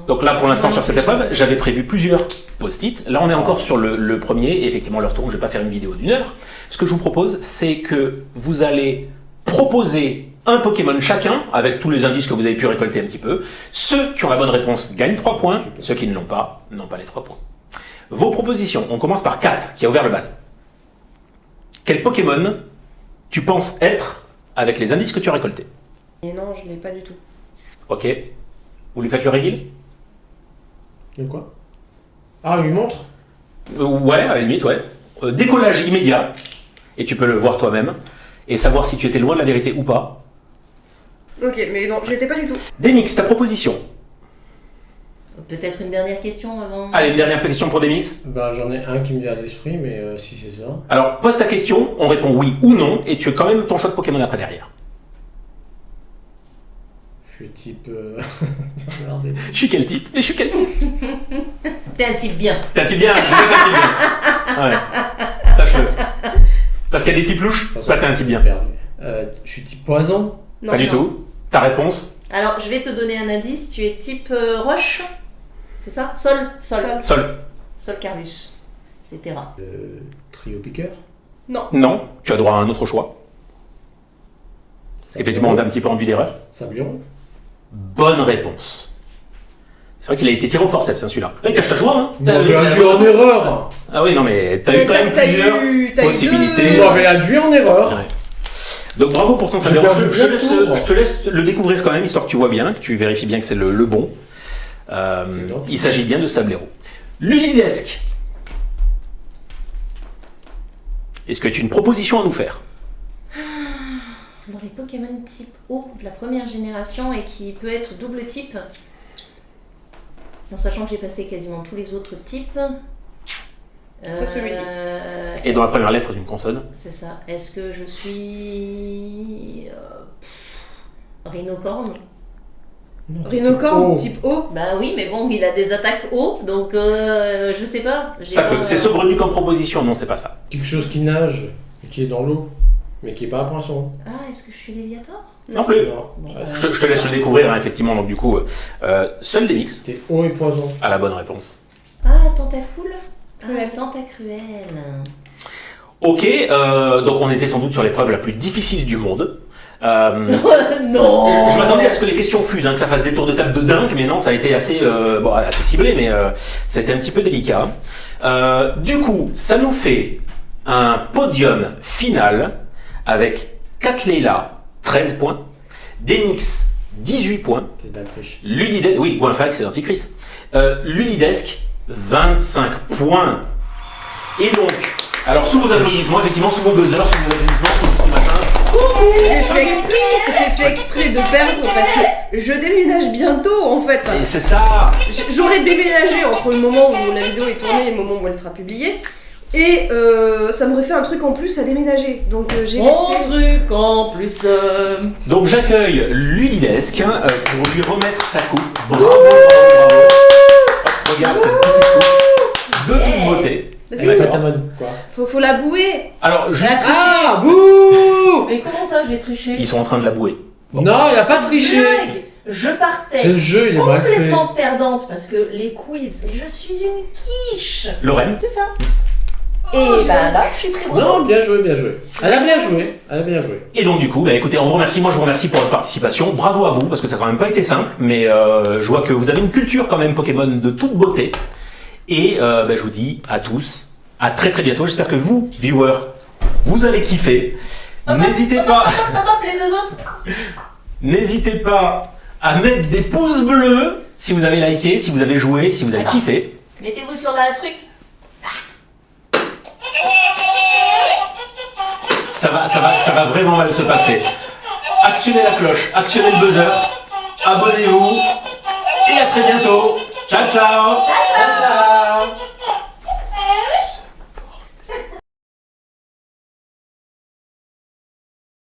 Donc là, pour l'instant, sur cette épreuve, j'avais prévu plusieurs post-it. Là, on est encore sur le premier, et effectivement, le retour, je vais pas faire une vidéo d'1 heure. Ce que je vous propose, c'est que vous allez proposer un Pokémon chacun, avec tous les indices que vous avez pu récolter un petit peu. Ceux qui ont la bonne réponse gagnent 3 points, ceux qui ne l'ont pas, n'ont pas les 3 points. Vos propositions, on commence par Kat, qui a ouvert le bal. Quel Pokémon tu penses être avec les indices que tu as récoltés? Et non, je l'ai pas du tout. Ok. Vous lui faites le reveal? De quoi? Ah, une montre? Ouais, à la limite, ouais. Décollage immédiat, et tu peux le voir toi-même, et savoir si tu étais loin de la vérité ou pas. Ok, mais non, j'étais pas du tout. Demix, ta proposition. Peut-être une dernière question avant. Allez, une dernière question pour Demix. Bah, j'en ai un qui me vient à l'esprit, mais si c'est ça. Alors, pose ta question, on répond oui ou non, et tu as quand même ton choix de Pokémon après derrière. Je suis type. Je suis quel type? Mais je suis quel type? T'es un type bien. T'es un type bien, je suis un type bien. Ouais, sache-le. Parce qu'il y a des types louches, toi t'es un type bien. Perdu. Je suis type poison? Non, Pas du non. tout. Ta réponse? Alors, je vais te donner un indice. Tu es type roche. C'est ça? Sol. Sol. Sol Carvus. C'est Terra. Trio piqueur? Non. Non, tu as droit à un autre choix. Effectivement, on a un petit peu envie d'erreur. Sablion? Bonne réponse. C'est vrai qu'il a été tiré au forceps, hein, celui-là. Cache ta joie, hein. Vous m'avez induit en erreur! Ah oui, non, mais t'as eu quand même plusieurs possibilités. Vous m'avez induit en erreur! Ouais. Donc bravo pour ton J'ai sablion. perdu bien Je te laisse le découvrir quand même, histoire que tu vois bien, que tu vérifies bien que c'est le bon. Il s'agit bien de Sablero. Lulidesque. Est-ce que tu as une proposition à nous faire? Dans les Pokémon type eau de la première génération et qui peut être double type, en sachant que j'ai passé quasiment tous les autres types. Sauf celui-ci. Et dans la première lettre d'une consonne? C'est ça. Est-ce que je suis. Rhinocorne? Rhinocorne, type O. Bah oui, mais bon, il a des attaques eau, donc je sais pas. Ça peut. C'est saugrenu comme proposition, non, c'est pas ça. Quelque chose qui nage, et qui est dans l'eau, mais qui est pas un poisson. Ah, est-ce que je suis Léviator? Non plus. Non, Je te laisse le découvrir, hein, effectivement. Donc du coup, seul Demix c'était eau et poison. a la bonne réponse. Ah, Tentacool? Cruel. Ah, Tentacruel. Ok, donc on était sans doute sur l'épreuve la plus difficile du monde. Non. Je m'attendais à ce que les questions fusent, hein, que ça fasse des tours de table de dingue, mais non, ça a été assez, assez ciblé, mais ça a été un petit peu délicat. Du coup, ça nous fait un podium final avec Katleila, 13 points, Demix, 18 points, C'est de la triche. Ludidesque, oui, point fac, c'est Antichrist, Ludidesque, 25 points. Et donc, alors sous vos applaudissements, effectivement, sous vos buzzers, sous vos applaudissements, sous tout ce machin. J'ai fait exprès de perdre parce que je déménage bientôt en fait. Enfin, Et c'est ça. j'aurais déménagé entre le moment où la vidéo est tournée et le moment où elle sera publiée. Et ça m'aurait fait un truc en plus à déménager. Donc j'ai Mon laissé. truc en plus. Donc j'accueille Ludidesque pour lui remettre sa coupe. Bravo, bravo, bravo. Hop, regarde cette petite coupe de toute beauté. Elle a fait ta mode, quoi. Faut la bouer. Alors, juste, Ah, bouh! Mais comment ça, j'ai triché? ils sont en train de la bouer. Bon. Non, il a pas triché! Blague. Je partais Ce jeu, il est mal fait. complètement perdante parce que les quiz, mais je suis une quiche. Lorraine, C'est ça. Et bah là, je suis très contente. Non, bien joué, bien joué. Elle a bien joué, elle a bien joué. et donc du coup, écoutez, on vous remercie. Moi, je vous remercie pour votre participation. Bravo à vous, parce que ça n'a quand même pas été simple, mais je vois que vous avez une culture quand même Pokémon de toute beauté. Et je vous dis à tous, à très très bientôt. J'espère que vous, viewers, vous avez kiffé. N'hésitez pas, Les deux autres. n'hésitez pas à mettre des pouces bleus si vous avez liké, si vous avez joué, si vous avez kiffé. Mettez-vous sur la truc. Ça va vraiment mal se passer. Actionnez la cloche, actionnez le buzzer, abonnez-vous et à très bientôt. Ciao ciao. Ciao.